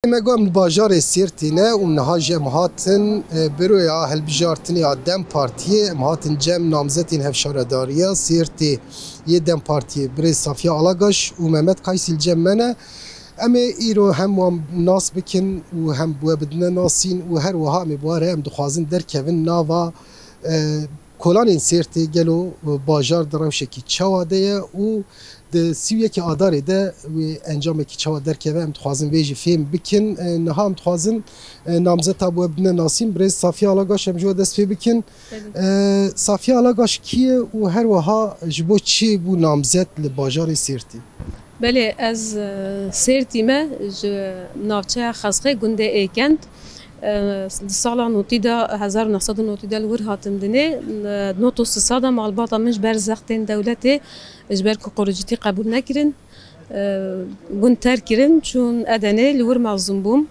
مقام الباجار سيرتنا ومنهاج مهاتن برويا هالبجارتني دم بارتي مهاتن جم نامزتين هفشارة داريا سيرتي يدم بارتي بريز صافيا علاقاش ومحمد قيس الجمانة اما ايرو هم ناس بكن وهم بوابدنا ناسين وهر وها مبواره هم دخوازن در كevin ناوا کلان سیرتی گلو باجار دروشکی چواده و د سویه کی آداره ده و انجام کی چواد در که هم تخوازن ویجی فیلم بکن نه هم تخوازن نامزد ابو ابن ناسین برز صافی علاقاش هم جو دست فی بکن صافی علاقاش کیه و هر وها جبو چی بو نامزد لباجار سیرتی بله از سیرتی ما نافچه خزقه گنده ایکند سالا نوتی دا 1990 دا الور هاتم دنه نوتو سادا مالباطا منش برزختين دولتي اجبر كوكورجيتي قبول نكرن قن تركرن چون ادنه الور معظم بوم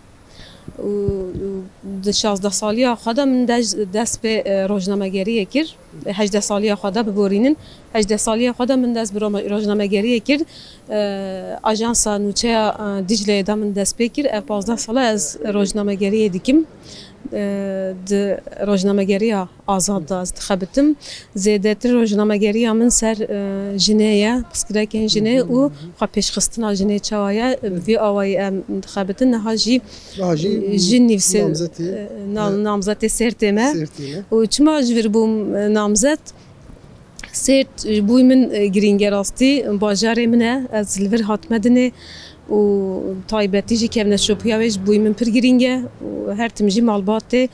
و 16 سالیا خدا من دست به روزنامه‌گری کر 18 سالیا خدا ببورینن 18 سالیا خدا من دست به روزنامه‌گری کر آژانس نوچه دیجله دا من دست به کر 15 سال از روزنامه‌گری دیکم د روزنامه‌گری آزاد از خبتم زیادتر روزنامه‌گری من سر جنایه بسکرکن جنایه و خب پیشخستنا جنایه چوایا وی آوای خبتن نهاجی جنیفس نامزد سرتمه و چما جور بوم نامزد سرت بوی من گرینگر استی باجار منه از لور هاتمدنه و طایبتی که من شوپیاویش بوی من پر گرینگه و هر تمجی مالباته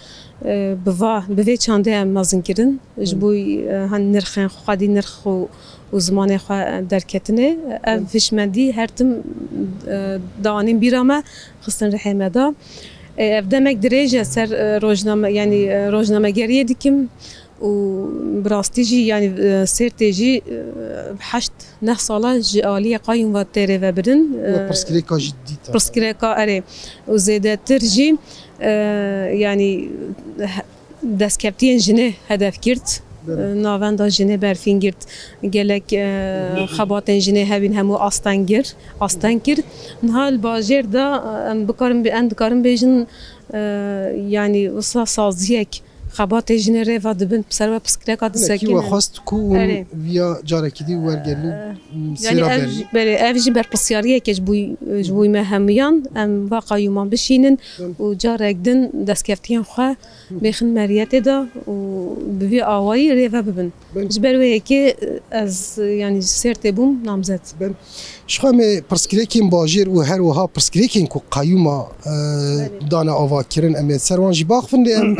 بوا چنده هم مازن کردن جبوی هن نرخن خودی نرخ و زمان خو درکتنه فشمندی هر تم دانیم بیرامه خستن رحمه دا افدمک درجه سر روزنامه یعنی روزنامه‌گری دیکم و براستيجي يعني سيرتيجي بحشت نه سالا جالية قايم و تيري وبرن برسكريكا جديد برسكريكا اري وزيادة ترجي يعني دسكبتين جنه هدف كرت ناوان دا جنه برفين گرت گلک خباتن جنه هبین همو آستان کرد نها الباجر دا بکارم بیجن يعني وصا سازيك خبات جنره و دبن بسر و بسکرک دسکین. کی و خواست کو ویا جارکیدی ورگلو سیرا بری. افجی بر پسیاریه که جبوی مهمیان ام واقع یومان بشینن و جارکدن دستکفتیان خوا بیخن مریت دا و بوی آوایی ریوا ببن. جبروی که از یعنی سرت بوم نامزد. شخم پرسکریکین باجر و هر وها پرسکریکین کو قیوما دانا آوا کرن امیت سروانجی باخفن ام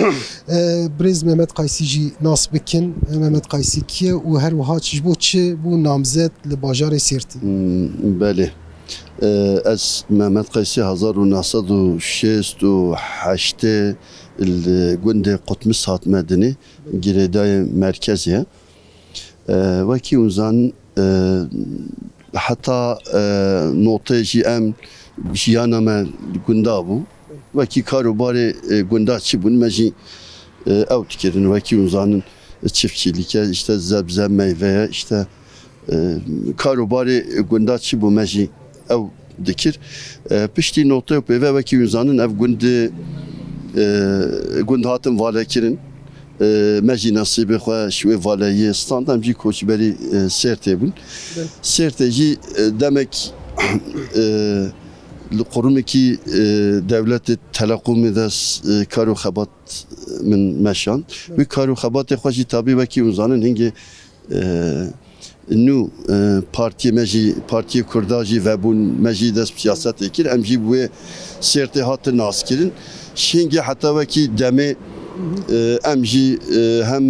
برز محمد قیسی جی ناس بکن محمد قیسی کیه و هر وها چجبو چه بو نامزد لباجار سیرتی بله از محمد قیسی 1968 الجند قطمس هات مدني جريداي مركزية وكي وزان حتى نقطة جي ام جيانا ما جندابو وكي كاروباري جندا تشبون ماجي او تكرن وكي وزانın çiftçilik işte zebze meyve işte karobarı gunda çibu meji ev dikir pişti nokta yapıyor ve vaki uzanın ev gund hatın valekirin meji nasibi xwe şwe valeyi standam ji koçberi sertebun serteji demek لقرمكي دولة تلاقوم داس كارو خبات من مشان وكارو خبات خوشي تابي وكي وزانن هنگي نو بارتي مجي بارتي كرداجي وبون مجي داس سياسات اكير امجي بو سيرتي هات الناس كيرن شينگي حتى وكي دمي امجي هم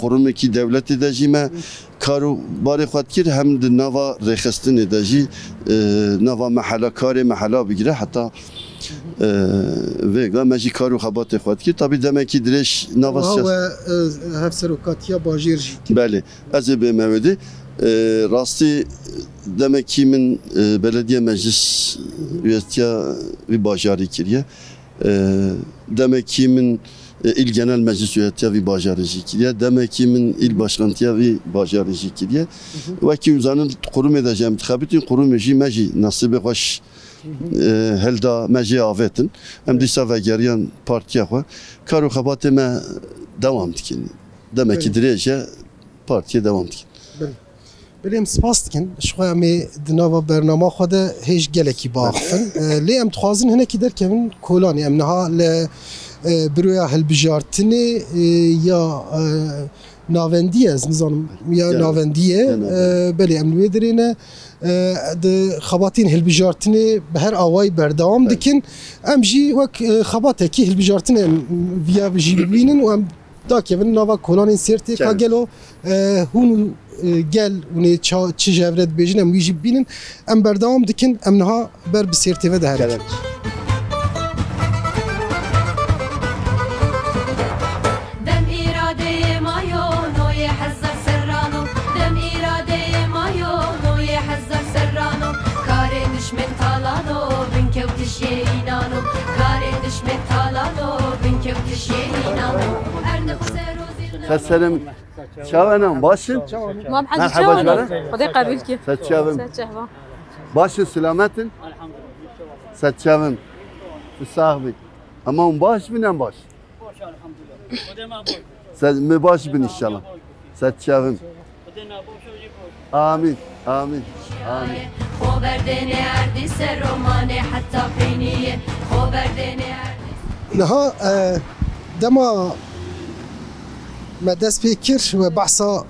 قرمكي دولة داجي ما کارو باری خود کرد هم د نوا رخصتن داجی نوا محلا کار محلا بگیره حتی وگا مجی کارو خبات خود کرد تابی دمکی درش نوا سیاست هفسروکاتیا باجیر جی بله از به موده راستی دمکی من belediye meclis üyetiya ve bajari kiriye demeki min il genel meclis üyetiya ve bajarıcı kiriye demek ki min il başkantiya ve bajarıcı kiriye ve ki uzanın kurum edeceğim tıkabitin kurum eji meji nasibi hoş helda meci avetin em dişa ve geriyan partiye xwe karo xebatê me devam dikin. Demek ki dirêje partiye devam dikin. Belê em spas dikin ji xwe em ê di nava bernama xwe de hêj gelekî biaxivin. Lê em dixwazin hinekî derkevin kolanê em niha li biroya hilbijartinê ya navendiye ez nizanim ya navendiye belê em li wê derê ne di xebatên hilbijartinê bi her awayî berdewam dikin. Em jî wek xebatekî hilbijartinê em viya jî bibînin û em dakevin nava kolanên Sêrtê ka gelo hûn gel hûnê çi jevre dibêjin em wî jî bibînin em berdewam dikin em niha ber bi Sêrtê ve de herekin. Selam. Çavanam başın. ما بحد مرحبا شلون جوارة. خدي قابلك Setçavım. شهوه Başın selametin. Setçavım. Sahibi. Ama on baş binen baş. Sen mi baş bin inşallah. Setçavım. Amin. Amin. Amin. Niha dema me dest pê kir ve behsa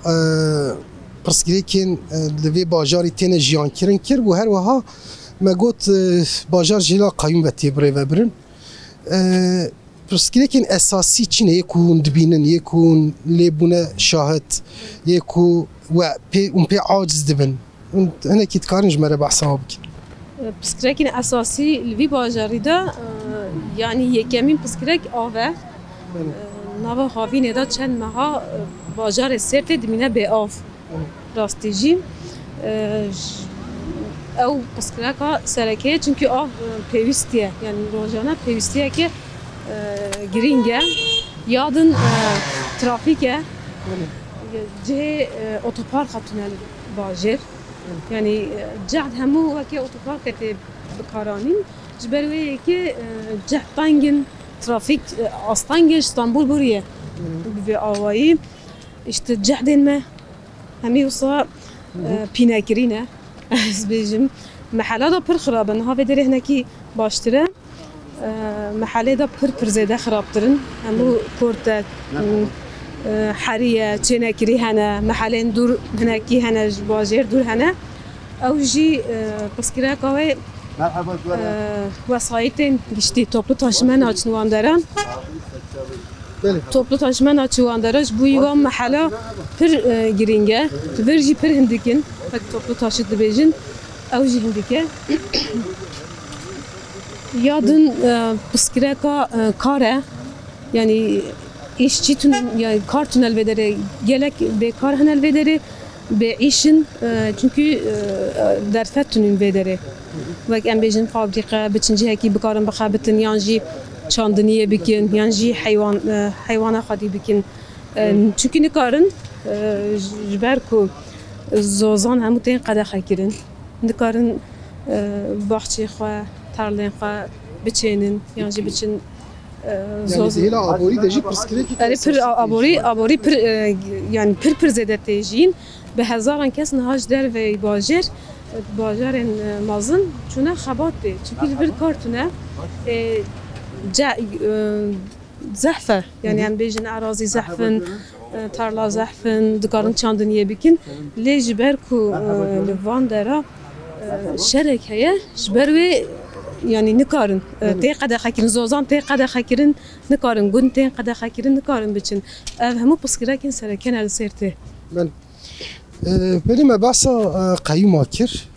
pirsgirêkên li vê bajarî têne jiyankirin kir û her wiha me got bajar jîla qayûm ve têbirê vebirin. Pirsgirêkên esasî çi ne yê ku hûn dibînin yê ku hûn lêbûne şahit yê ku hûn pê aciz dibin. Hinekî dikarin ji me re behsa bikin. پسکرێکین ئەساسی لوی باژاریدا یعنی یەکەمین پسکرێک ئاوە ناوە هاوینێدا چەند مەها باژارê Sêrtê dimîne bêav rastî jî ew piskireka serekê çünkü av pêwîst ye yani rojane pêwîstiyeke girîng e ya din trafîk e cihê otoparka tunel bajêr yani cehd hemû wekê otoparkê tê bikaranîn ji ber wê yekê cehtangên trafîk astangên İstanbul bûriye bi vê awayî işte cehdên me hemî wisa pînekirî ne ez bêjim mehela da pir xirab in niha vê derê hinekî baştir e mehelê da pir zêde xirabtirin hemû korte heriye çênekirî hene mehelên dûr hinekî hene ji bajêr dûr hene ew jî piskireka wê wesayîtên giştî toplu taşımena çîwanderan toplu taşımena çîwandera ji bo wan mehela pir girîng e tu vir jî pir hindikin hek toplu taşît dibêjin ew jî hindik e ya din piskireka kar e yani işçi yani kar tünel vedere gelek bekar hanel vedere be işin çünkü derfet tünün vedere vek em bejin fabrika biçinci heki bikarin bixabitin yanjî çandiniye bikin yanjî hayvana xadî bikin çünkü nikarin ji ber ku zozan hemû tên qedexe kirin nikarin baxçê xwe tarlên xwe biçênin yanjî biçin Yani zêla aborî de jî pirsgirêkî pir aborî pir yani pir zêde tê jîn bi hezaran kes niha ji dervê bajêr bajarên mezin çûne xebat tê çünkü li vir kar tune zehfe yani em bêjin erazî zehfin tarla zehfin dikarin çandiniye bikin lê ji ber ku li van dera şerek heye ji ber wê yani nikarin tê qedexe kirin zozan tê qedexe kirin nikarin gund tê qedexe kirin nikarin biçin ev hemû piskirekên sereke ne li Sêrtê belê me behsa qeyûma kir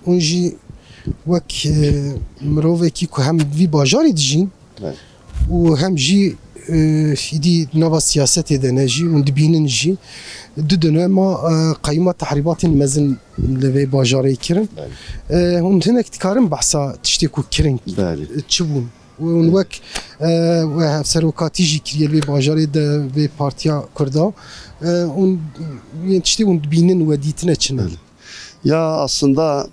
hûn jî wek mirovekî ku hem vî bajarê dijîn û hem jî îdî nava siyasetê de ne jî hûn dibînin jî du dönema qeyûma tehrîbatên mezin li vê bajarê kirin hûn hinek dikarin behsa tiştê ku kirin çi bûn hûn wek serokatî jî kiriye li vê bajarê de vê partiya Kurda hûn yên tiştê hûn dibînin we dîtine çi ne Ya aslında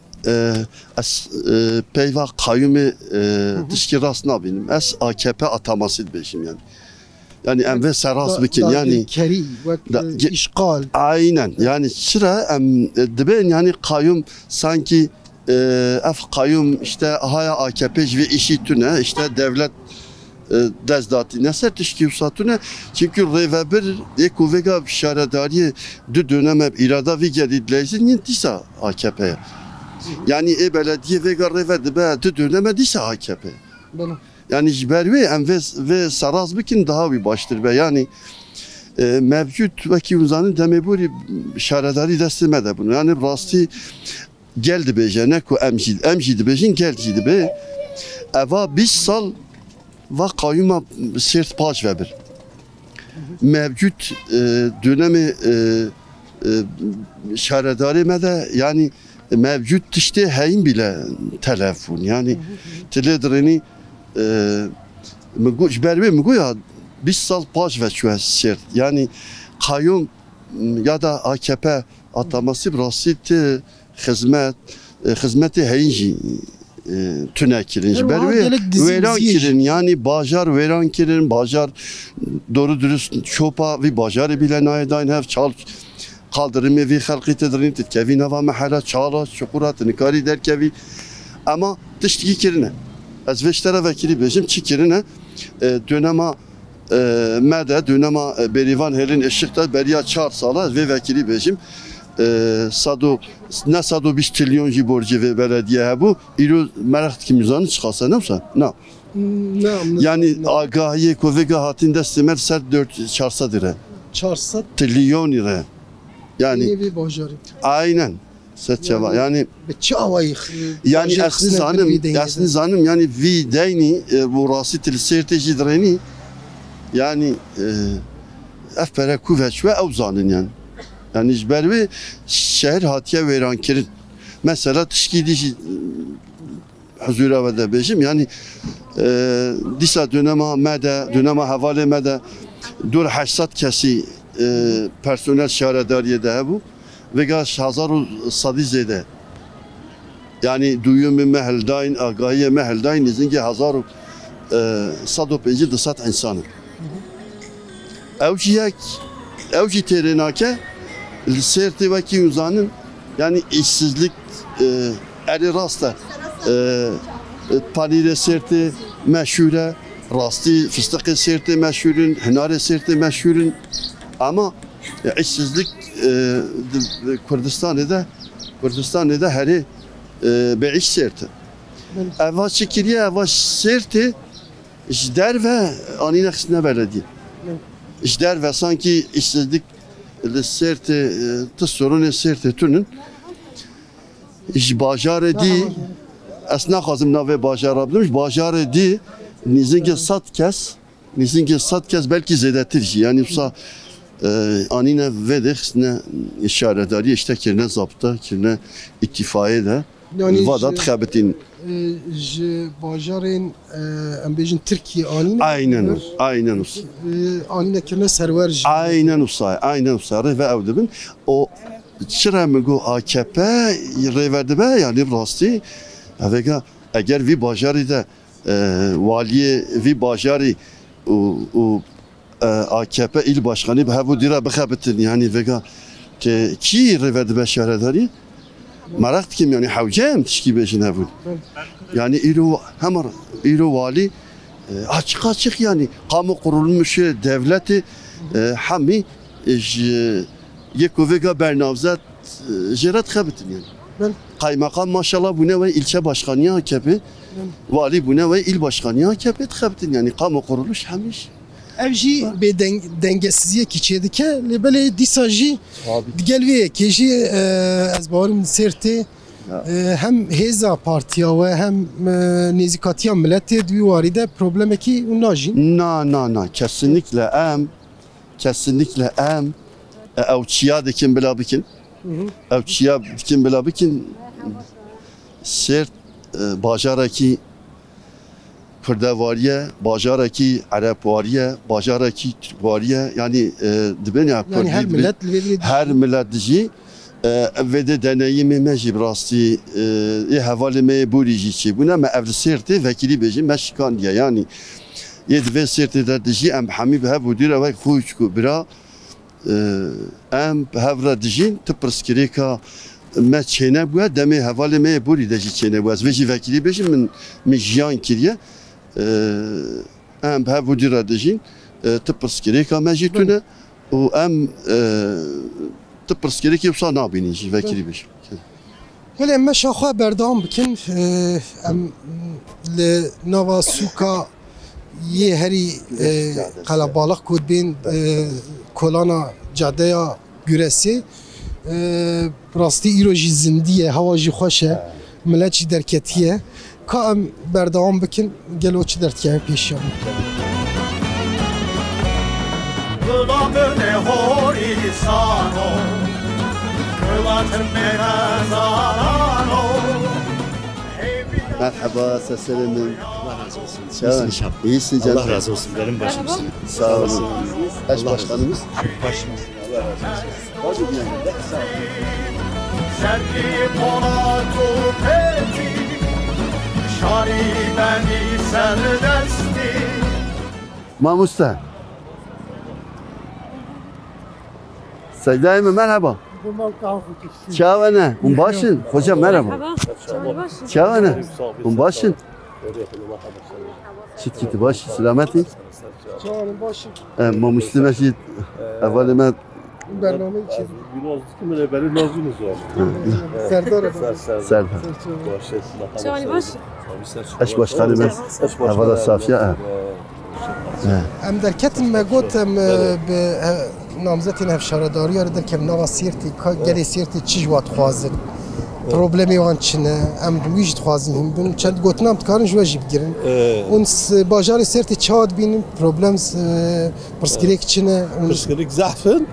ez peyva kayyumu dişki rast nabînim. Ez AKP ataması dibêjim yani. Yani em ve seras bikin yani. Keri, işgal. Aynen yani çıra em dibên yani kayyum sanki ev kayyum işte haya AKP ve işi tüne işte devlet dezdatî neser tişkî satûne çünkü rêvebir yê ku vêga şaredariyê du dönem îrada vî gedî dileyzin yên dîsa AKP'ye. Yani belediye vêga rêve dibe du döneme dîsa AKP. Yani ji ber wê em vê seraz bikin daha wî baştir be yani mevcut wekî uzanın demêborî şaredarî destê me de bunu yani rastî gel dibêje ne ku em jî dibêjin gel jî dibe eva 20 sal ve kayyuma sert paş vebir. Mevcut dönemi şaredarî me de yani mevcut tiştê heyin bile telefon yani teledireni ji ber wê min goya 20 sal paş veçûye sert yani kayyum ya da AKP ataması rastî tê hizmetê heyin jî tüne kirin. Ji ber wê wêran kirin yani bajar wêran kirin bajar doğru dürüst çopa vî bajarê bile nayê dayîn hev çal kaldırımı vî xelqî tedirin kevî nava mehera çala çuqura nikarî derkevî ama tiştî kirine ez vê ji terevekirî bêjim çi kirine dönema me de dönema berîvan hêlin eşiq de beriya 4 sala vê vekirî bêjim ne 120 trilyon jî borcê vê belediye hebû îro merex dikim uzanî çıxase ne wisa na yani agahiyê ku vêga hatin destê me ser 400 lira 400 trilyon lira yani aynen setçeva yani yani aslında zanım yani vi deyni bu rası tilserte jidreni yani efpere kuvvet ve evzanın yani jberve şehir hatiye veran kirin mesela tişkidi huzura ve de bejim yani disa dönema mede dönema havale mede dur 80 kesi personel şaredariye de bu ve gaş 1000 zede yani duyumu meheldayn agahiye meheldayn izinki 1150 dısat insanı evci terenake serti veki uzanın yani işsizlik eri rasta panire serti meşhure rasti fıstık serti meşhurun hınare serti meşhurun ama işsizlik Kürdistan'da heri be'iş serti eva çekiriye eva serti işler ve anine kısmına belediye işler ve sanki işsizlik serti sorun serti tünün iş bajarı di esna kazım nave bajarı bilmiş bajarı di nizinki sat kes belki zedetir yani usa anine vedek ne işaretleri işte kirne zapta kirne ittifaiye de vadat khabetin bajarın ambejin Türkiye anine aynen usa anine kirne server aynen usa ve evdibin o çıra mı go AKP reverdi be yani rasti avega eğer vi bajarı da valiye vi bajarı o AKP il başkanı bu dira bexabetin yani vega ki reverdi be şehredari merak kim yani havcem tişki beşin havun yani ilo vali açık yani kamu kurulmuş devleti hami yeko vega bernavzat jerat xabetin yani kaymakam maşallah bu ne ve ilçe başkanı AKP vali bu ne ve il başkanı AKP xabetin yani kamu kuruluş hamiş evji be dengesizliğe kiçedike lebele disaji gelviye keji az barim serti hem heza partiya ve hem nezikatiya milleti duvaride problemeki unajin na kesinlikle evçiya dikin bila bikin evçiya dikin bila bikin sert bajaraki Kurdavariye, bajaraki Arapvariye, bajaraki Türkvariye yani dibin ya her millet her millet dici ve de deneyimi mecib rasti havale me burici çi buna me ev sirti vekili beji meşkan diye yani yed sirti de diji em hamib hebu dira ve xuçku bira em havra dijin tıpırskirika me çene bu deme havale me buri de çene bu veji vekili beji min jiyan kiriye em hebu dira dijin tıpırskirika mecitune o em tıpırskirika yoksa ne yapayım vekili beji ولی اما شاخه بردام بکن ام لنوا سوکا یه هری قلبالق کود بین کلانا جاده گرسی راستی ایروژی زندیه هواجی خوشه ملچی درکتیه که ام بردام بکن گلو چی درکیه پیشیم Merhaba, seslerim. Allah razı olsun. İyisin canım. Allah razı olsun. Benim başımsın. Sağ olun. Eş başkanımız. Başımız. Allah razı olsun. Mamusta. Seyda'yım merhaba. Çavane, başın. Hocam merhaba. Çavane, başın. Çit gitti baş, selameti. Çağırın başı Ma Müslüme şey, evvelime برنامه چی؟ Böyle böyle nazınız var. سردار Serdar. شوانی باش Eş başkanımız. Evvela Safiye. ام در کتن ما گوتم به نامزدین هفشارداری رو در کم نوا سیرتی که گلی سیرتی چی جوات خوازن پروبلمی وان چنه ام ویجد خوازن هم بین چند گوتنام تکارن جواجی بگیرن اون باجار سیرتی چاد بینیم پروبلم پرسکریک چنه Pırskerik zahfen.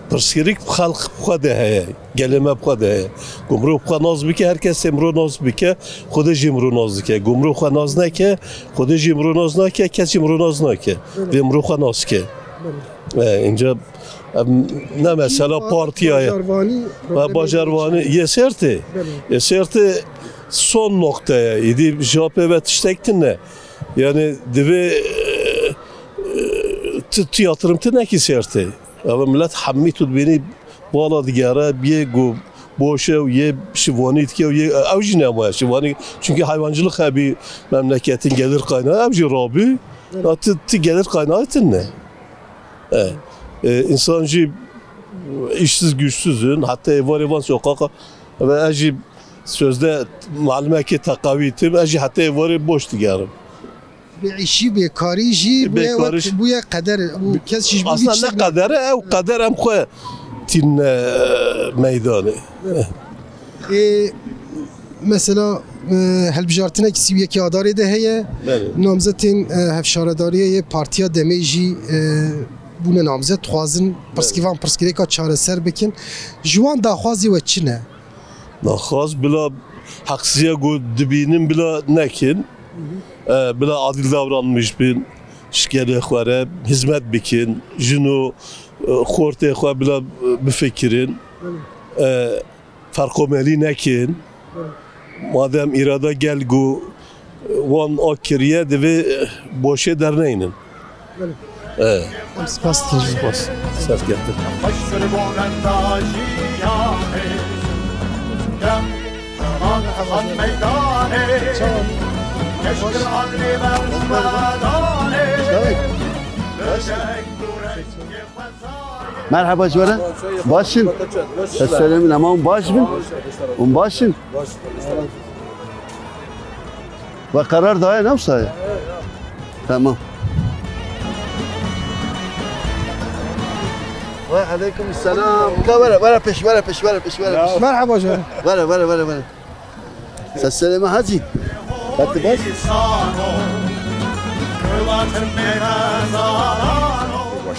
Pırskerik halk bu kadar heye. Geleme bu kadar heye. Gumru bu kadar naz bike herkes emru naz bike. Kuda jimru naz bike. Gumru bu kadar naz neke. Kuda jimru naz neke. Kes jimru naz neke. Ve emru bu kadar naz ke. İnce ne mesela partiye. Bajarvani yeserti. Yeserti son noktaya. İdi JP ve tiştektin ne? Yani dibe tiyatırım tırnak iserti. Ama millet hammi tut beni bağla digara bir go boşa ye şivani ki ye avcı ama şivani çünkü hayvancılık abi memleketin gelir kaynağı avcı rabi atı gelir kaynağı ne? İnsancı işsiz güçsüzün hatta evan sokaka ve acı sözde malume ki takavitim acı hatta evan boş digarım. بیعیشی بیکاری جی بویا قدر بو کس چیز بودی Aslında ne kadere o kader hem koy tin meydanı. mesela هلبجارتنه کی سویه کی آداری ده هیه نامزدین هفشارداریه partiya demeji bune namzet xwazin perskivan perskireka çareser bikin jwan daxwazi ve çine Naxwaz bila haksıya go dibinin bila nekin bila adil davranmış bin şikayet xware hizmet bikin jino xorte xwa bila bifikirin farkomeli nekin madem irada gel go wan akiriye de boşe derneynin spas diyorum Spas. Sert getir. Merhaba Cüvara. Başın. Seslerim ama baş bin. Başın. Ve karar daha ne yapsa? Tamam. Ve aleyküm selam. Vera peş. merhaba canım Vera. Seslerim hacı. Hadi baş.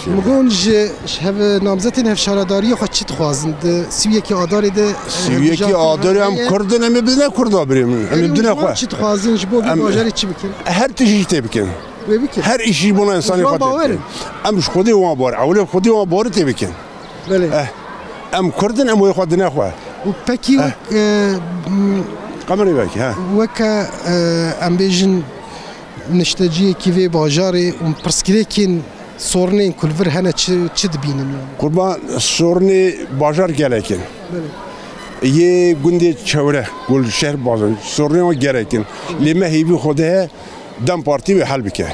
مگون جه هف نامزدین هفشارداری خود چی تخوازند سویه کی آداری ده سویه کی آداری هم کردن هم بدونه کرد آبریم هم بدونه خواه چی تخوازند جبو بی باجاری چی بکن هر تشیش تبکن بکن هر ایشی بنا انسانی جوان خود باوره. امش خودی وان بار اولی خودی وان بار تبکن بله ام کردن ام وی خود نخوا و پکی قمری وکی ها وکا ام بیجن نشتجی کی وی باجاری و پرسکریکین سورنین کلور هنه چه دبینن قربان سورنی بازار گلکن یه گنده چوره گل شهر بازار سورنی و گلکن لیمه هیوی خوده دم پارتی و حل بکه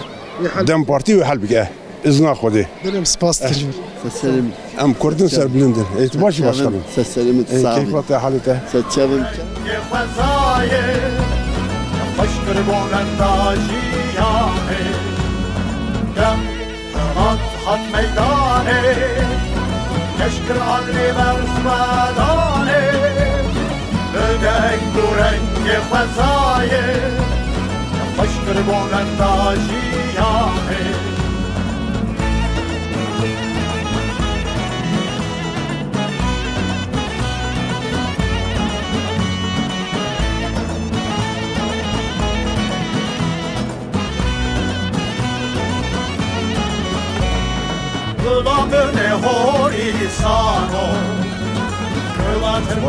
دم پارتی و حل بکه ازنا خوده برم سپاس تجور Seslerim, ام کردن سر بلندن اتباشی başkanım seslerimi sabit. keyfata halite Seçelim.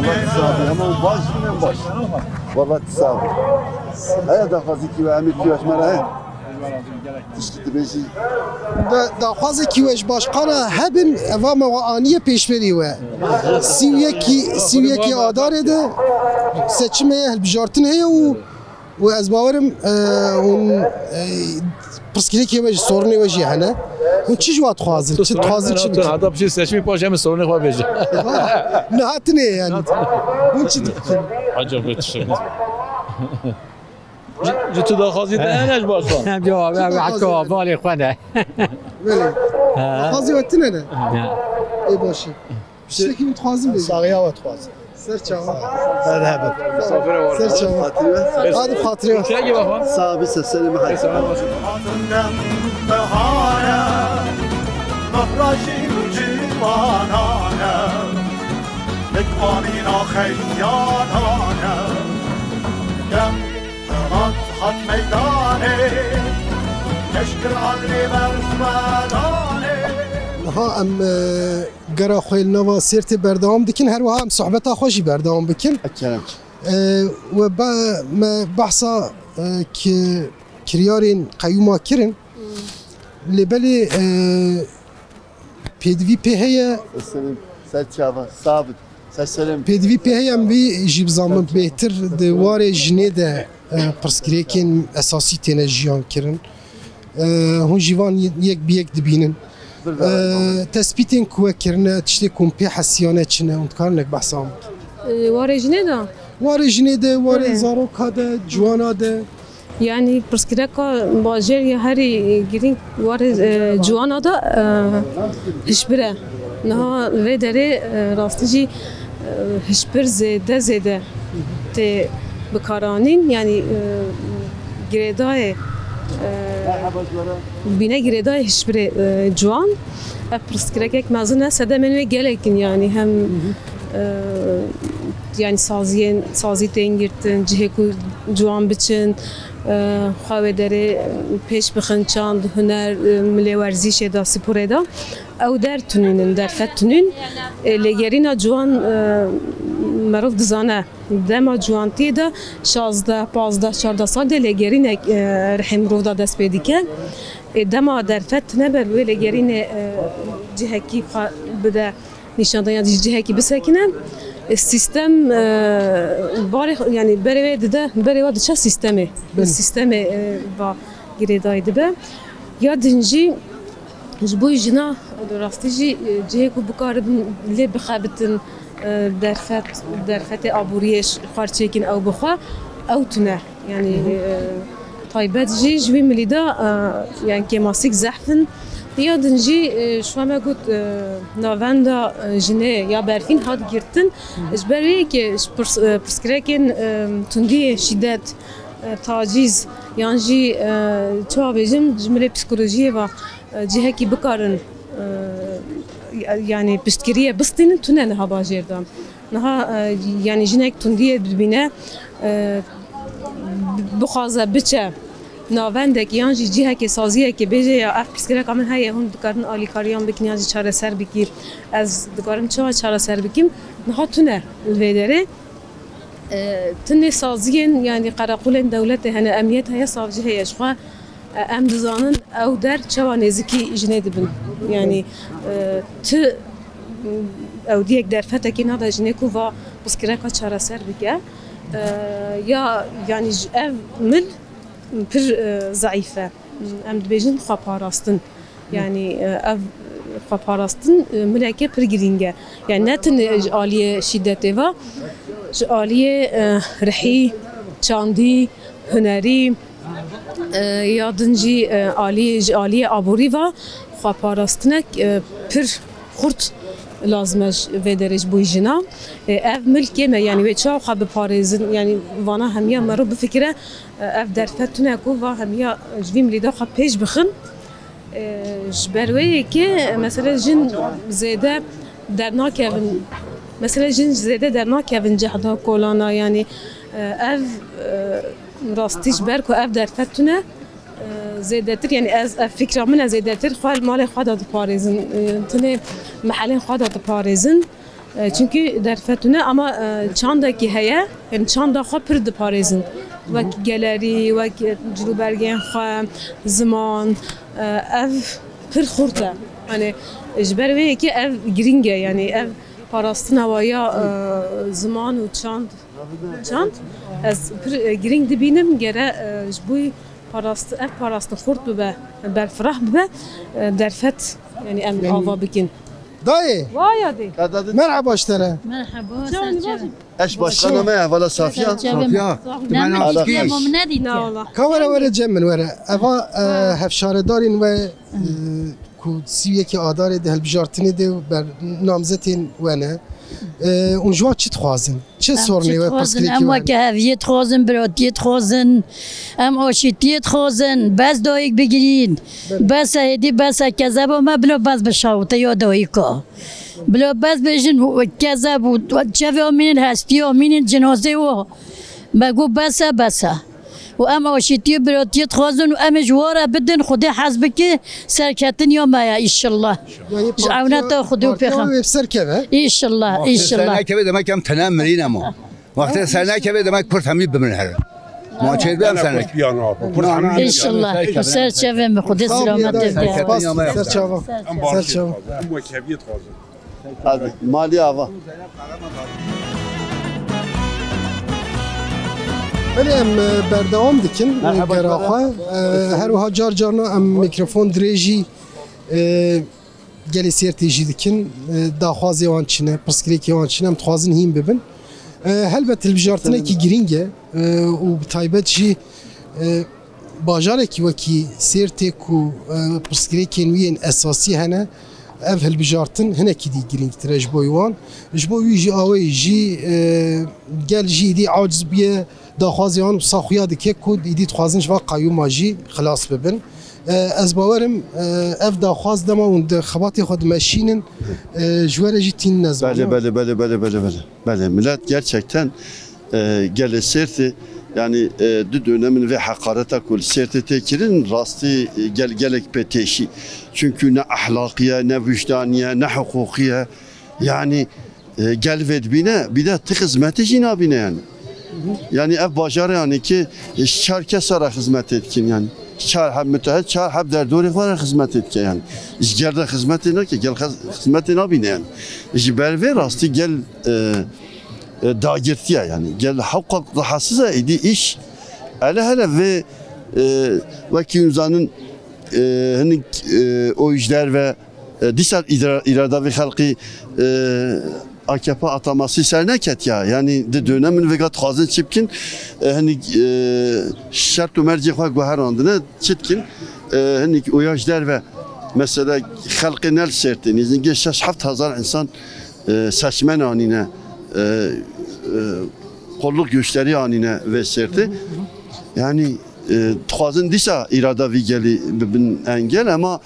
Vallahi tisabi ama baş yine baş. Vallahi tisabi. Haya da fazla ki ve emir kiyaşmara he. Tişkiti beşi. da خوازه کیوش باشقانه هبن و موانیه پیشبری و سیویکی آداره ده seçime هلبجارتن هیا و از باورم اون پرسکری که وجه سورنی وجه هنه اون چی جواد خوازن چی خوازن چی تو حتی بچه سشمی پاش همه سرونه خواه بیجه نه هاتنه یعنی اون چی دکتر عجب بتشم جتو داخازی دهنش باشم هم جواب عکا بالی خونه بله خوازی وقتنه نه ای باشی شکی متخوازم بیجه ساقیا و تخواز سر چاوا هذا سر چاوا hadi خاطری var Şey gibi bak. Sabi seslerimi hadi. ها ام گرا خویل نوا سرت بردام دکن هر وها ام صحبت خوشی بردام بکن Kerem. و با ما بحثا که کریارین قیوما کرن لبلی پدوی په هيا Seslerim serçava sabit. Seslerim پدوی په هيا ام وی جیب زمان بهتر دوار جنه ده پرسکریکن اساسی تنه جیان کرن هون جیوان یک بیک دبینن تثبیتین کوه کرنه تشتی کمپی حسیانه چنه اون کارنک بحثام وارجنه da واره جنه ده واره زاروکا ده جوانا ده yani prskreka bajer ya heri girin var juana da hişbire naha ve dere rastici hişbir zede te bikaranin yani giredaya bine giredaya hişbire juan prskreka mezun sedemen ve gelekin yani hem yani sazı tengirtin ciheku juan biçin خواهد داره پیش بخن چند هنر ملی ورزش دا سپوره دا او در تنین در فت تنین لگرین جوان مروف دزانه دما جوانتی دا 16 15 14 سال ده لگرین رحم رو دا دست پیدی که دما در فت نبر و لگرین جهکی بده نشان دادن جهکی بسکنه sistem bari yani berevde çe sistemi va giredaydı be ya dinci bu jina rastici ceku bu karın le bixabetin derfet aburiyeş xarçekin ev bixwa ev tune yani taybet jwi milida yani kemasik zahfin ya dinci şu an gut navenda jine ya berfin hat girtin jberi ki prskreken tundi şiddet taciz yani çavejim cümle psikolojiye ve ciheki bıkarın yani piştkiriye bistinin tunen habajerdan naha yani jinek tundiye bine bixaza biçe ناوندك یان جیه که سازیه که بیجه یا اف پسکره کامل هایی هم دکارن آلی کاریان بکنی از چاره سر بکیر از دکارن چاره سر بکیم نها تونه الویدره تنه سازیین یعنی قراقول دولت هنه امنیت هیا سازی هیش خوا ام دزانن او در چوا نزکی جنید بن یعنی ت او دیک در فتکی نادا جنکو و پسکره کا چاره سر بکه یا يعني اف مل بر ضعيفه ام دبيجن خو باراستن يعني اف خو باراستن ملكه بر جرينجه يعني نتن عاليه شدته و عاليه رحي چاندي هنري يادنجي عاليه عبوري و خو باراستنك بر خرط لازمش و درج بویجنا اف ملکی ما یعنی و چاو خب پاريزن یعنی وانا همیا مرو بفکره اف در فتونه کو و همیا جویم لیدا خب پیش بخن جبروی که مثلا جن زیده در ناکون مثلا جن زیده در ناکون جهدا کولانا یعنی اف راستیش برکو اف در فتونه زیادتر یعنی از فکر من زیادتر خال مال خدا پاريزن تنه محل خدا پاريزن چونکی در فتونه اما چند کی هيا یعنی چند خو پر پاريزن و گالری و جلوبرگن خو زمان اف پر خورته یعنی اجباروی که اف گرینگه یعنی اف پاراستن هوایا زمان و چند از پر گرینگ دبینم گره جبوی پاراست خورد به بالفرح به در فت يعني ام آوا بكين داي وايدي مرحبا اشترى مرحبا اش başkanım ya valla Safiya كاميرا ورا جمن ورا افا هفشاردارين و کو سویه که آداره ده هلبجارتنی ده بر نامزتین ونه اونجا چی تخوازن؟ چه سورنی و پسکلی که اما که هفیه تخوازن براتیه تخوازن ام آشتیه تخوازن بس دایک بگیرین بس هدی بس کذب و ما بلا بس بشاوته یا دایکا بلا بس بجن کذب و چه آمین هستی آمین جنازه و بگو بس و ام آشتیه براتیه تخوازن و ام جواره بدن خودی حزب که سرکتن یا مایا ایشالله جعونتا خودو بخم ایشالله سرنا که بدم کم تنام مرین اما وقتی سرنا که بدم پر تمیز بمنهر ما چه بدم سرنا ایشالله سر چویم خودی سلامت سر چوا مالی آوا ولی ام بردوام دکن گراخه هر وها جارنا ام میکروفون دریجی گلی سیرتیجی دکن داخوازی وان چنه پرسکریکی وان چنه ام تخوازن هیم ببن هلبت البجارتنه کی گرینگه و بتایبت جی باجاره کی وکی سیرتی کو پرسکریکی نوین اساسی هنه اف هالبجارتن هنا كي دي جرين تراج بويوان جبوي جي اوي جي قال جي دي عاجز بيه داخوازيان بصاخويا دي كود دي تخوازن جوا قيوم جي خلاص ببن از باورم اف داخواز دما وند خباتي خود ماشينن جوار جي تين نزل bale millet gerçekten gele serti yani dü dönemin ve hakarete kul serti tekirin rastı gelek peteşi çünkü ne ahlakiye ne vicdaniye ne hukukiye yani gelved bine bir de hizmeti jinabine yani ev bajarı yani ki şarke sara hizmet etkin yani çar hab müteahhit çar hab derdori var hizmet etke yani gelde hizmetine ki gel hizmetine bine yani berve rastı gel dagirtiye yani gel hakka rahatsıza idi iş hele ve vakiyunzanın hani o işler ve disal irada ve halkı AKP ataması serneket ya yani de dönemin vegat hazın çipkin hani şart u merci xwa guherandine çitkin hani o yaşlar ve mesela halkı nel sertin izinge 6-7 insan seçmen anine kolluk gösteri anine ve serti yani tuhazın disa irada vigeli bin engel ama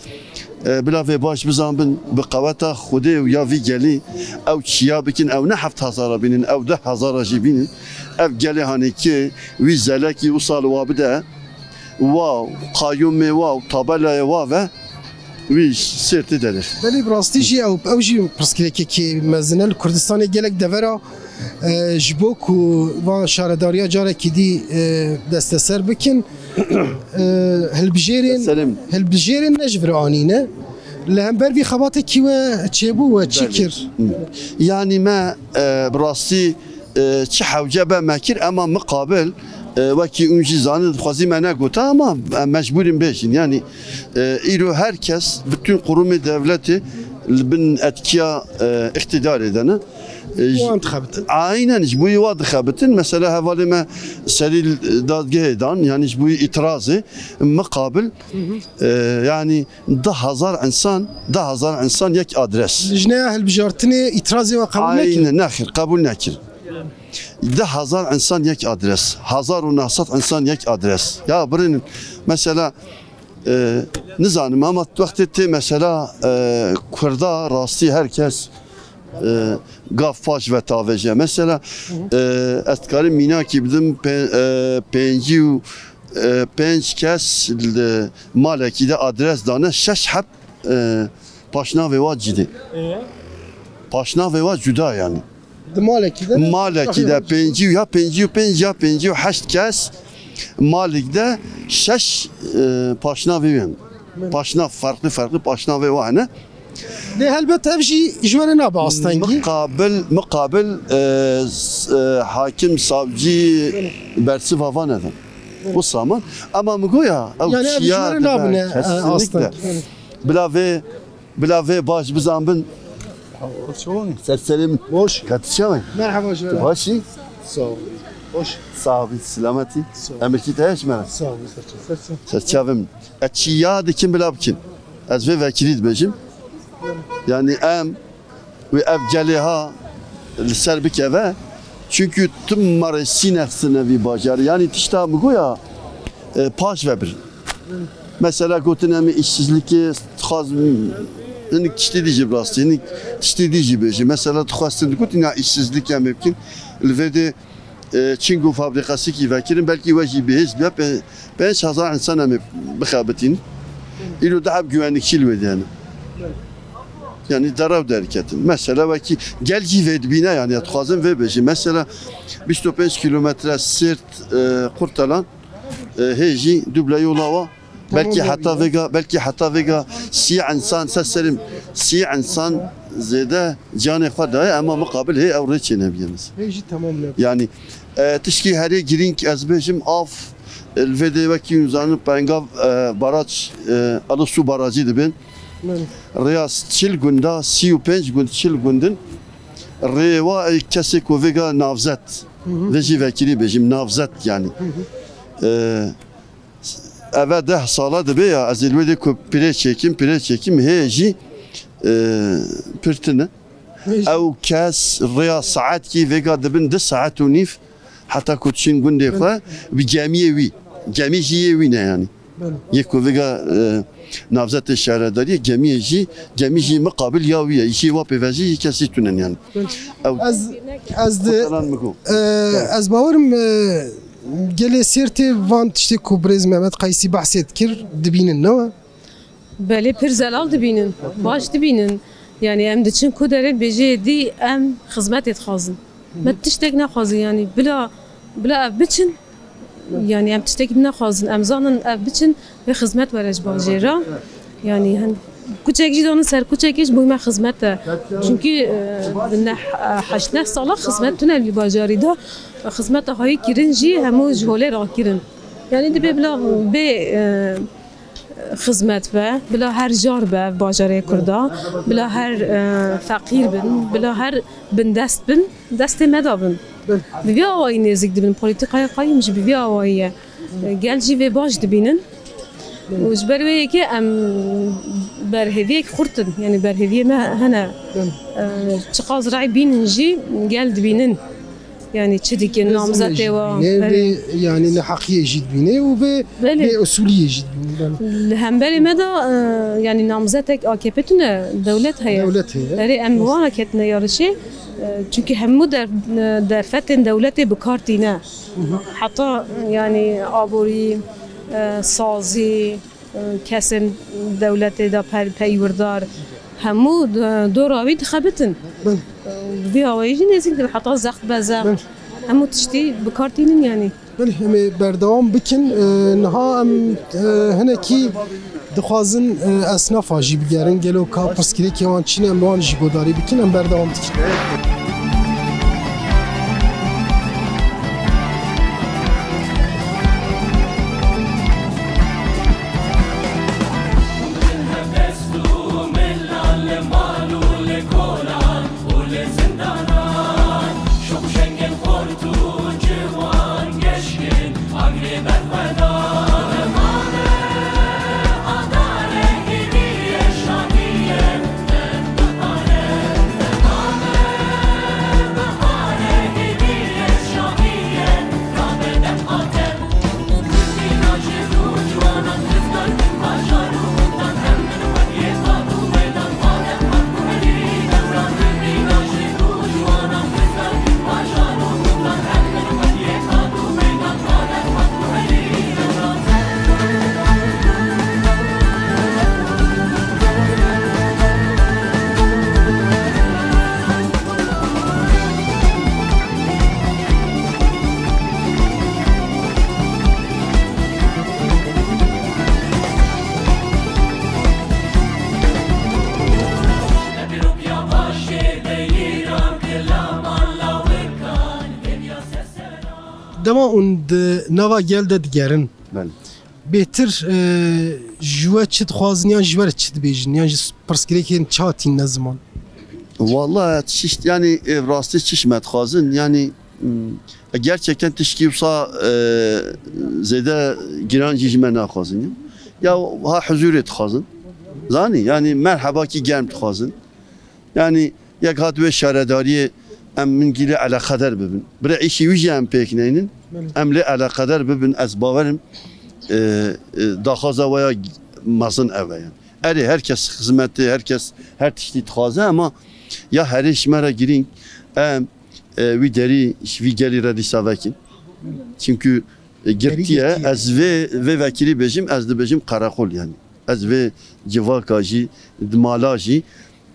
بلا في باش بزامن بقواتا خدي ويا في جالي او تشيا بكن او نحفت هزار بينن او 10,000 جيبين اف جالي هانيكي وي زلاكي وصال وابدا واو قايم واو طابلا واو ویش سرت داره. ولی براستی جی او جی پرسکری که مزنل کردستان گلک دورا جبوک و شهرداریا جاره که دی دست سر بکن هلبجیرین نجبر آنینه لهم بر بی خبات کی و چه بو و چی کر یعنی ما براستی چه حوجبه مکر اما مقابل وکی اونجی zanı خوازی من نگوته ama mecburim beşin yani İro herkes bütün kurum devleti bin etkiya iktidar edene aynen bu yuva dıkhabetin mesela havalime seril dadgedan yani bu itirazı mukabil yani da hazar insan yek adres lejnaya helbijartini itirazı ve kabul nekir aynen nekir kabul nekir 10,000 insan yek adres. 1900 insan yek adres. Ya birinin mesela nizanım ama vakti mesela Kurda rasti herkes gaffaj ve tavece. Mesela estkari mina ki bizim penç kes maleki de adres dane şeş hep paşna ve vacidi. Paşna ve vac cüda yani. Malekide penci haşt kes Malik'de şeş paşna veyim. Paşna farklı paşna ve vahne. De elbette evji icvane nabe astangi. Mukabil hakim savcı bersi vavan eden. O zaman ama mgoya yani icvane nabe astangi. Bila ve baş bizambın Selam. Hoş. Katışamay. Merhaba Jara. Hoşi. Sağ ol. Hoş. Sağ ol. Selamati. Emirki teş mera. Sağ ol. Serçavim. Açıya dikin bilabkin. Az ve vekilid bejim. Yani ve evceliha serbik eve. Çünkü tüm maresi nefsine bir bacar. Yani tişta mı goya paş ve bir. Mesela gotunemi işsizlik tıkazım. Yani tiştedici burası, yani tiştedici beji. Mesela tuhassın kut ina işsizlik ya mümkün. Lvede Çingo fabrikası ki vekirin belki veci behiz bia 5,000 insan am bixabetin. İlo da hep güvenlikçi lvede yani. Yani darav derketin. Mesela belki gelci vedbine yani tuhassın ve beji. Mesela 25 kilometre sırt kurtalan heji duble yola belki hatta vega si insan seserim si insan zede canı fadaya ama mukabil hey avreçe nebiyemiz. Heji tamam ne? Yani tişki her girin azbejim af elvede vaki uzanıp pengav baraj alı su barajıydı ben. Riyas çil gunda siu penç gund çil gundun rewa kesik o vega navzat. Veji vekili bejim navzat yani. Evet 10 sala da be ya az elvede ku pire çekim heji pırtını ev kas riya saat ki vega dibin 10 saat و nif hatta kutşin günde fa bir camiye ne yani yeku vega navzat şehredari camiye mukabil yaviye işi va pevaji kasi tunen yani az bavarım gele sirte van tişte kubrez Mehmet Qaysi bahset kir dibinin ne? Beli pir zelal dibinin, baş dibinin. Yani em diçin ku dere beje di em hizmet et xazın. Met tiştek ne xazın yani bila ev biçin yani em tiştek ne xazın em zanın ev biçin ve hizmet verej bajera. Yani hani kuçek jidonun ser kuçek iş buyma hizmet de. Çünkü ne 8 sala hizmet tünel bir bajari da hizmet hayi kirin ji hemu jhole ra kirin. Yani dibe bila be hizmet ve bila her jar be bajare kurda bila her fakir bin bila her bin dest medabin. Bibi avayı nezik dibin politikaya kaymış bibi avayı gelci ve baş dibinin. وجبروي كي ام برهذيك خرطن يعني برهذيه ما هنا تقاز راعي بين نجي قال دبينن يعني تشديك النامزات يعني نحقيه جد بينه وبأصوليه جد بينه هم بالي مدى يعني نامزاتك اكيبتنا دولتها يعني ام وانا كتنا يارشي çünkü همو در فتن دولتي بكارتينا حتى يعني ابوري سازی کسن دولت دا پیوردار همو دوراوی دخبتن وی هوایی نزید حتی زخت بزخ همو تشتی بکارتینن یعنی بله همه بردوام بکن نها ام هنکی دخوازن اسناف آجی بگرن گلو که پرسکری که وان چین ام وان جگوداری بکن ام بردوام بکن دما und nava gel de digerin. بله. بهتر جوا چت خوازن یا جوا چت بیجن یا پرسکریکن چاتین نزمان. والله yani rastı çişmet khazın yani gerçekten tişkiysa zede giran cicme nakhazın ya ha huzuret khazın zani yani merhaba ki gelm khazın yani yak hat ve şaredariye em min gile ala kadar bibin bre işi vijem peknenin em le ala kadar bibin az baverim dahaza veya mazın eve yani eri herkes hizmeti herkes her tişti khaza ama ya her işmere girin vi deri vi geli radisa vekin çünkü girtiye az ve vekili bejim az da bejim karakol yani az ve civakaji dmalaji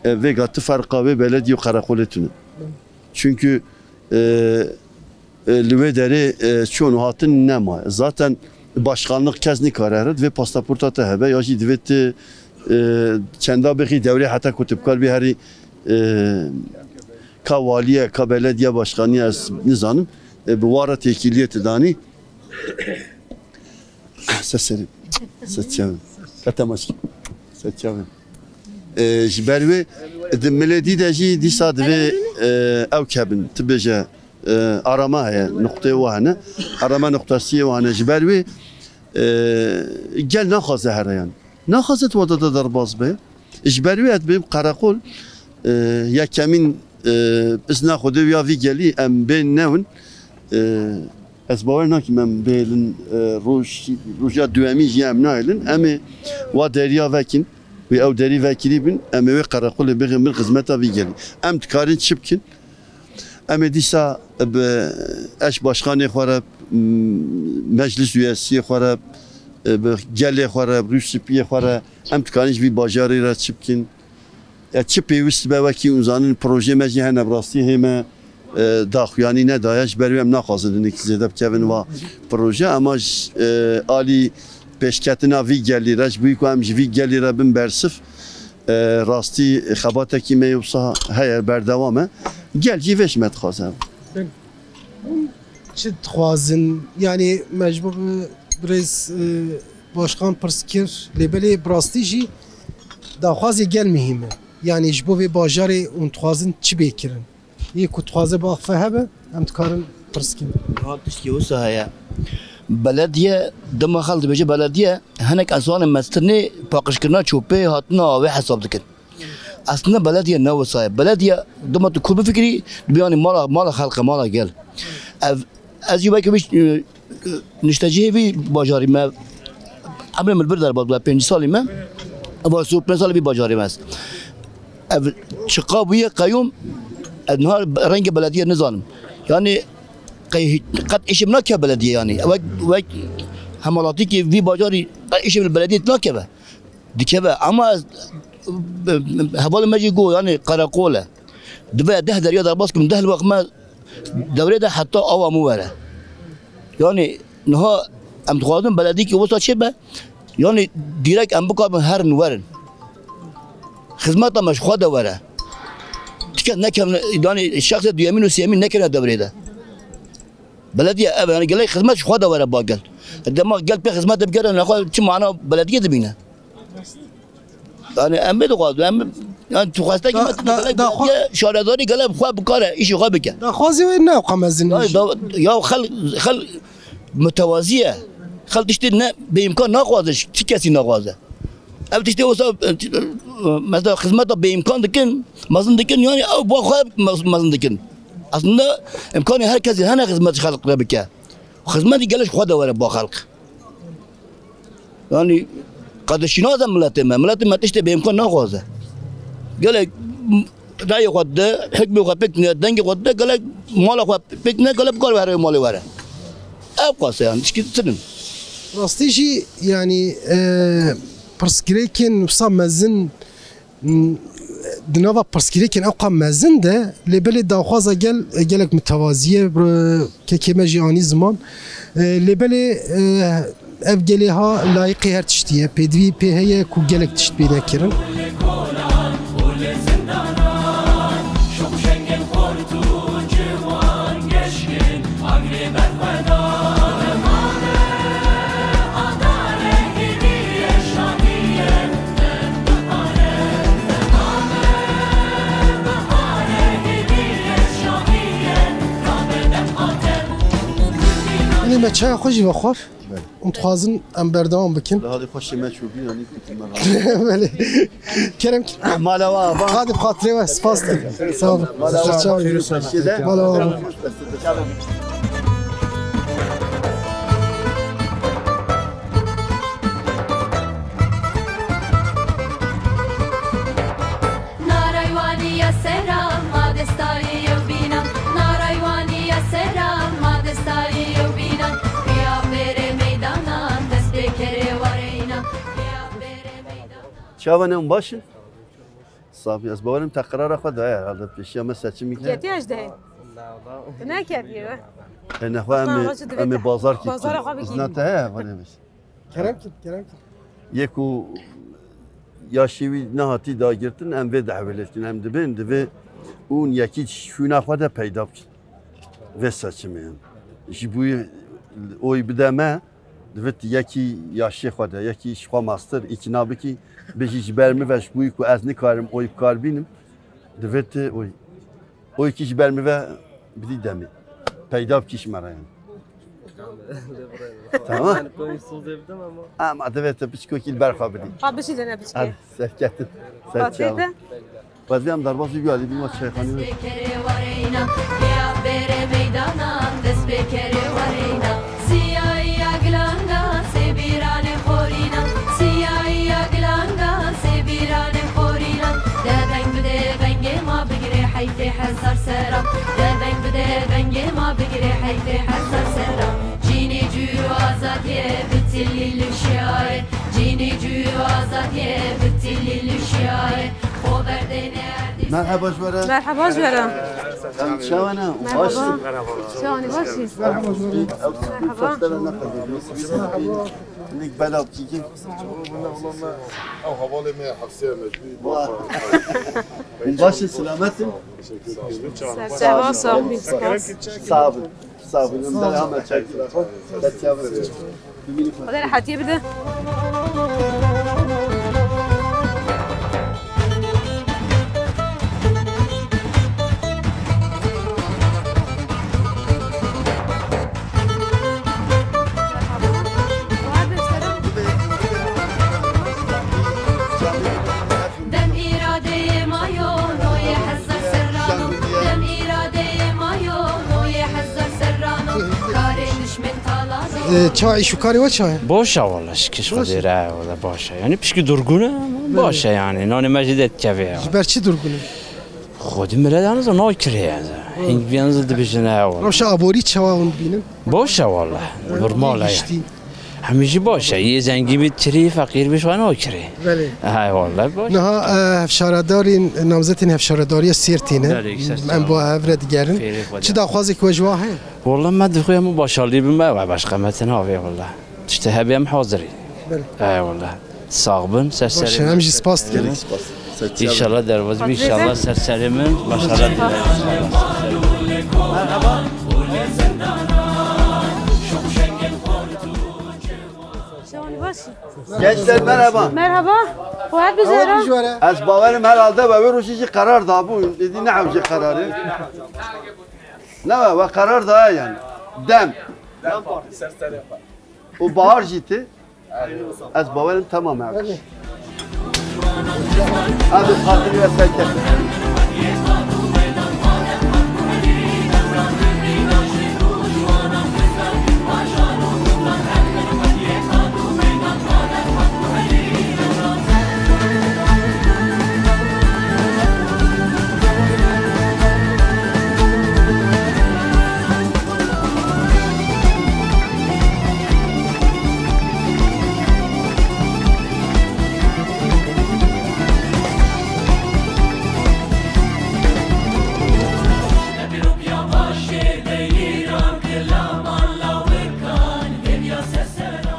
ve gatı farka ve belediye karakoletunu çünkü lüve deri çoğunu hatın nema zaten başkanlık kezni kararı ve pasaporta tehebe ya jidveti çenda behi devre hatta kutupkar bir heri ka valiye ka belediye başkanı az nizanım bu vara tekiliyeti dani sesleri seçeceğim katamaş seçeceğim jberve de melodi de ji disa de ev kabin tbeje arama ya noktaya vahne arama noktası vahne jberve gel naxaze her yani naxazet vadada darbaz be jberve et benim karakol ya kemin izna xudu ya vi geli em ben nevin ez bawer nakim em belin roja duemi jam nailin em wa deriya vekin ve ev deri vekili bin em ve karakol be min hizmeta vi geli em tkarin çipkin em disa eş başkanı xara meclis üyesi xara gele xara rüsipiye xara em tkarin vi bajarı ra çipkin ya çipi vist bevaki uzanın proje mecli hene brasti heme daxuyani ne dayaş bervem naxazın ikizede kevin va proje ama ali peşketina vi geliraj bu kom vi gelira bin bersif rasti xabataki meyusa hayır berdavame gel civeşmet xazam çit xwazin yani mecbur brez başkan perskir lebeli brasti jî daxwazê gel mühim e yani ji bo vê bajarê hûn dixwazin çi bêkirin yê ku dixwaze baxfe hebe em dikarin pirskin tiştî wisa heye belediye dema xel dibêje belediye hinek eswanên mestirnê paqijkirina çûpê hatina avê hesab dikin aslında belediye ne wisa ye belediye dema tu kur bifikirî biyanî mala xelqe mala gel ev ez jî belkî niştecihê vî bajarî me emrê min bir derbas 5 salî me ama süper salî vî bajarî me ev çıqa bûye qeyûm nihar rengê belediye nizanim yani qet işim nake belediye yani همالاتی که وی باجاری ایش البلدیه نکبه دیکبه اما حوال مجی گو یعنی قراقوله دبه 10 دریا در باز کم 10 الوقت ما دوره ده حتی آوا موره یعنی نها ام تخوادم بلدی که وسط چه به یعنی دیرک ام بکار من هر نورن خدمت مش خود وره تك نكم يعني الشخص اليمين والسيمين نكنا دوره ده بلديه يعني قال لي خدمت خود وره باقل عندما قال بي خدمت بقرن اخو شو معناه بلديه دبينا يعني ام بتقعد يعني تو خواسته که شارداری قلب خواب بکاره ایشی خواب بکن خوازی و نه قمزن یا خل متوازیه خل تشتی نه به امکان نخوازش چی کسی نخوازه او تشتی واسه مثلا خدمت به امکان دکن مزن دکن یعنی او با خواب مزن دکن اصلا امکانی هر کسی هنه خدمت خلق را بکن خدمتی گلش خود وره با خلق یعنی قدشی نازم ملت ما تشتی به امکان نخوازه قال لك راي قد حكمي وقبتنا دنجي قد قال لك مال قبتنا قال بقول ورا مال ورا ابقى يعني ايش كده راستيجي يعني برسكريكن وصام مازن دنوفا برسكريكن اوقع مازن ده لبلد داخوازا قالك متوازيه كيما جياني زمان لبلي افجليها لايقي هر تشتيه بي بي هي كو قالك تشت بينا كيرن ما تشاي خوشي بخور متخازن ام بردام بكن هذه خوشي ما تشوفين يعني كنت مره كرم مالا وابا هذه بخاطري وسباس صافي مالا وابا شاونم باشن صافي از باورم تقرار خود دایر حالا پیشی ما سچ میکنه کتی اش ده نه کتیه نه خو ام بازار کی نه ته ولی بس کرم یکو یا شیوی نهاتی داگرتن ام و دعویلشتن ام دبن دبه اون یکی شونه خود پیدا بکن و سچ میگم جبوی اوی بدمه دوت یکی یاشی خود یکی شخوا ماستر اینا بکی بهش برمی وش بوی کو از نکارم اوی کار بینم دوت اوی کیش برمی و بدی دمی پیدا بکیش مرا تمام اما دوت بچکو کیل برخوابدی خب بشید نه بچکه سرکت سرچاو بعضی هم دروازه بیاری بیم از چایخانی حيث حسر سرا دبن بده بنج ما بقري حيث حسر سرا جيني جو آزادية بتلي الشاي جيني جو آزادية بتلي الشاي خبر دينا مرحبا جوارا مرحبا جوارا شوانا باشی شوانی باشی مرحبا نیک بلا بکیگی او حواله ما حسيه مجبور باشی سلامتی سوا صاحبی صابر صابر نمدل همه چک خدا راحتی بده چای شکاری و چای باشه والله شکش خدیره ولا باشه یعنی پیشکی درگونه باشه یعنی نان مجدد کفیه بر چی درگونه خودی مره دانز نای کریه این بیانز دبیجنه والله روش آبوری چوا اون بینم باشه والله نرماله همیشه باشه یه زنگی بیت چری فقیر بیش و ناکری بله های والله باشه نه هفشارداری نامزدین هفشارداری سیرتینه من با هفر دیگرن چه داخوازی که وجواه والله ما دخویم باشالی بیم و باش قیمت ناوی والله تشتهی بیم حاضری های والله صاحبن سرسری باشه همچی سپاس کردی انشالله دروازه بی انشالله سرسری من ماشاءالله Gençler merhaba. Merhaba. Fuat Büzera. Az bavarım herhalde ve bir karar da bu. Dedi ne yapacak kararı? Ne var? Ve karar da yani. Dem. O bahar ciddi. Az bavarım tamam abi. Abi kadını ve sekte.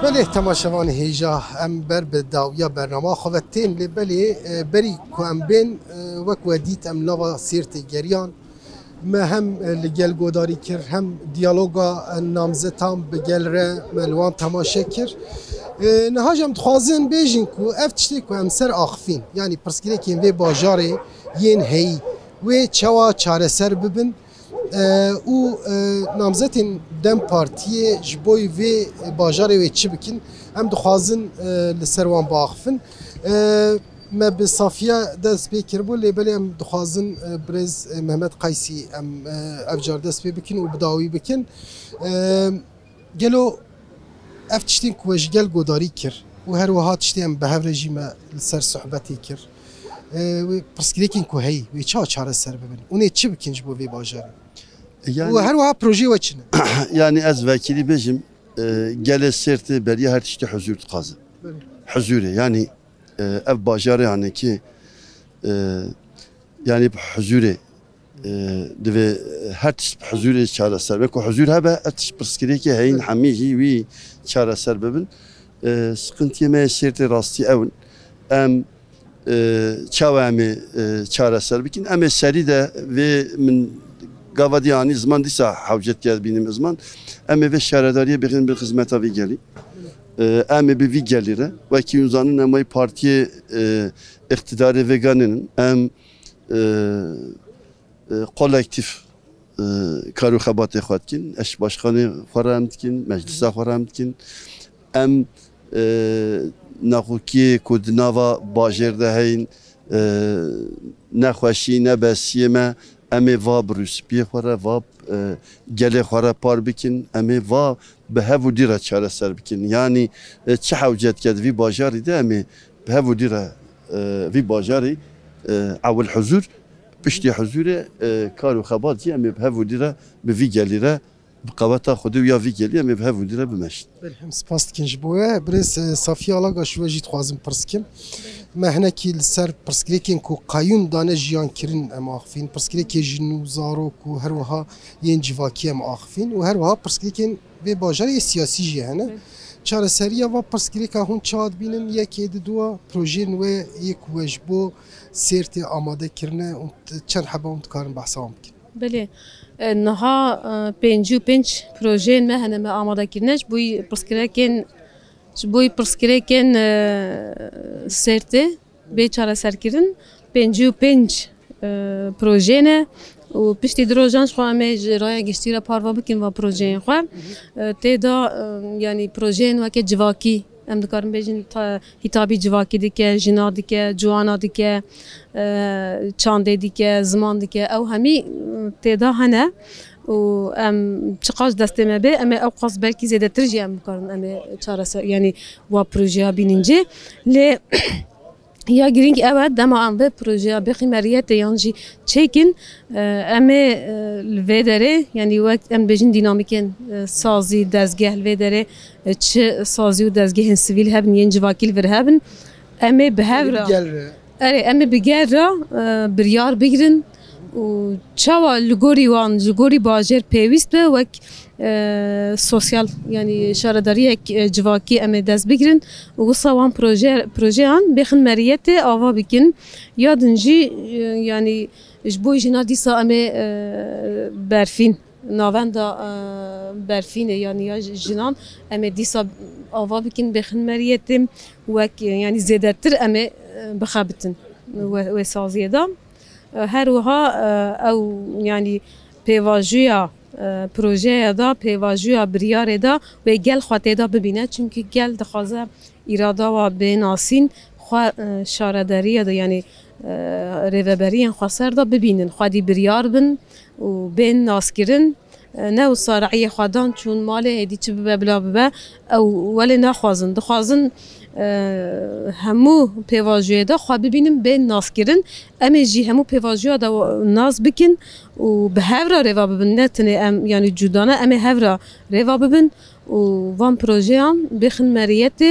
بله تماشاوان هیجا ام بر به داویا برنامه خواتین لی بله بری کو ام بین وک ودیت ام نوا سیرت گریان ما هم لگل گوداری کر هم دیالوگا نامزتام بگل ره ملوان تماشا کر نهاجم خوازن بیجین کو افتشتی کو ام سر آخفین یعنی پرسکیلی که وی باجاره ین هی و چوا چاره سر ببن او نامزدین دم پارتیه جبوی و باجاره و چی بکن هم دخوازن لسروان باخفن ما به صافیه دست بی کربو لیبلی هم دخوازن برز محمد قیسی هم افجار دست بی بکن و بداوی بکن گلو افتشتین کوش گل گوداری کر و هر وها تشتی هم به هر رژیم لسر صحبتی کر و پرسکریکین کو هی و چاره سر ببین اونه چی بکن جبو وی باجاره Yani, و هر وها پروژه و چنه yani az vekili bejim gele serti beriye her tişte huzur tkazı. Huzure yani ev bajarı yani ki yani huzure deve her tişte huzure çare ser ve ko huzur hebe etiş pırskiri ki heyin hamihi vi çare ser bebin sıkıntı yemeye serti rasti evin em çavami çare ser bikin em seri de ve min gavadi yani zaman disa havcet gel benim zaman ama ve şeredariye bir hizmete vi geli ama bir vi gelire ve ki uzanın ama partiye iktidarı veganın am kolektif karu xabat xatkin eş başkanı faramtkin meclise faramtkin am naxuki kudnava bajerde hayn naxwaşi ne besiyeme emi va brüspiye xwara va gelê xwara par bikin emi va bi hevû dîra çareser bikin yani çi hewcet ket vî bajarî de emi bi hevû dîra vî bajarî awil huzur piştî huzurê kar û xebat jî emi bi hevû dîra bi vî gelî re bi qeweta xwedî ya vî gelî emi bi hevû dîra bimeşin. Belhem spas dikin ji bo we birês Safiye Alaga ji we jî dixwazim pirskim me hinekî li ser pirsgirêkên ku qayûn dane jiyan kirin em axivîn pirsgirêkê ji nû zarok û her wiha yên civakî em axivîn û her wiha pirsgirêkên vê bajarê siyasî jî hene çareseriya va pirsgirêka hûn çad bînin yekê di duwa projeyên wê yê ku we ji bo sêrtê amadekirine û çend heba hûn dikarin behsa wan bikin. بله نها 55 پروژه ما هنم آماده کردنش بوی پرسکریکن سرته بیچاره سرکردن 55 پروژه نه و پشتی دروژانش خواهم رای گشتی را پاروا بکن و پروژه خواهم تیدا یعنی پروژه نوکه جواکی ام دکارم بیشین هیتابی جواکی دیگه جنا دیگه جوانا دیگه چانده دیگه زمان دیگه او همی تیدا هنه و ام چقاش دسته ما به ام اوقاس بلکی زیاده ترجی ام کارن ام چاره یعنی و پروژه بینینجی ل یا گرینگ اول دم آن به پروژه بخی مریت یانجی چکن اما الودره یعنی وقت ام بجین دینامیکن سازی دزگه الودره چه سازی و دزگه سیویل هبن ینج واکیل ور هبن اما به هفرا اما بگر را بریار بگیرن و چوا لگوری وان لگوری باجر پیوست به وک سوسیال یعنی شهرداری جواکی ام دست بگیرن و وصوان پروژه آن بخن مریت آوا بکن یادنجی یعنی جبوی جنا دیسا ام برفین ناوندا برفین یعنی جنان ام دیسا آوا بکن بخن مریت وک یعنی زیادتر ام بخابتن و سازیه دام هر وها او یعنی پیواجویا پروژه دا پیواجویا بریار دا و گل خاطر دا ببینه چونکه گل دخوازه ایرادا و بناسین خوا شارداری دا یعنی ریوبری خواستر دا ببینن خودی بریار بن و بین ناسکرن نه و صارعی خودان چون مال هدی چه ببلا ببا او ولی نخوازن دخوازن همو پیواجوی دا خواه ببینم بین ناس کرن اما جی همو پیواجوی دا ناس بکن و به هفرا روا ببن نتنه یعنی جدانه اما هفرا روا ببن و وان پروژه هم بخن مریت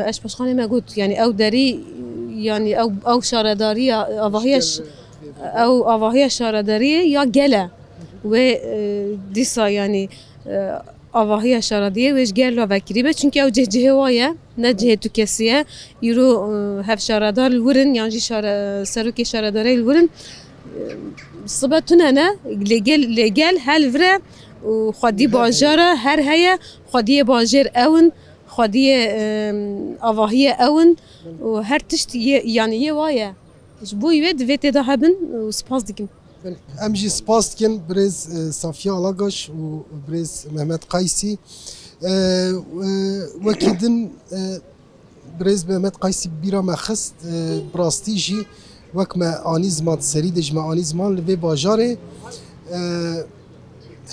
اش پشخانه ما گوت یعنی او داری یعنی او شارداری آواهی شارداری یا گله و دیسا یعنی آواهی شاردیه ویش گل و وکری به چونکه او جه وایه نه جه تو کسیه یورو هف شاردار الورن یعنی سروکی شارداری الورن صبتونه نه لگل هل وره و خودی باجره هر هیا خودی باجر اون خودی آواهی اون و هر تشت یعنی یه وایه جبوی ود ویت ده هبن و سپاس دیگم ام جی سپاس دکن برز صافیا آلاگاش و برز محمد قایسی وکیدن برز محمد قایسی بیرا مخست براستی جی وک ما آنیزمان سری دج ما آنیزمان لوی باجاره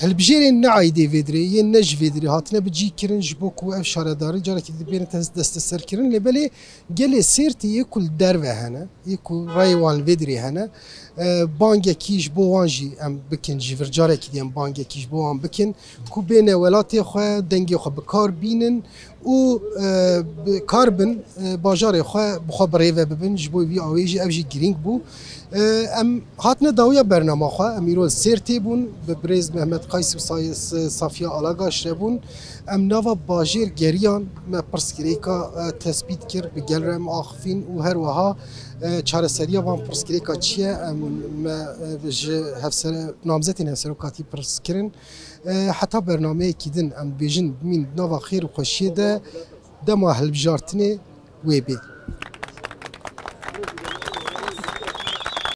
هل بجيرين نعيدي فيدري ينج فيدري هاتنا بجي كرن جبوك و شارداري جارك بين دست سر كرن لبلي قال سيرتي يكل دروه هنا يكل رايوان فيدري هنا بانجا كيش بوانجي ام بكن جيفر جارك ديم بانجا كيش بوان بكن كو بين ولاتي خو دنگي خو بكار بينن و كاربن باجار خو بخو بريفه ببن جبو بي اويجي اوجي جرينج بو ام هاتنا داویا برنامه خو امیرو سرتی بون به برز محمد قیس و صافیا آلاگاش بون ام نوا باجر گریان ما پرسکریکا تثبیت کرد به گلرم آخفین و هر وها چهار سریا وان پرسکریکا چیه ام ما هفسر نامزدین هفسر کاتی پرسکرین حتی برنامه کیدن ام بیجن من نوا خیر و خوشیه ده دما هلبجارتنه وی بید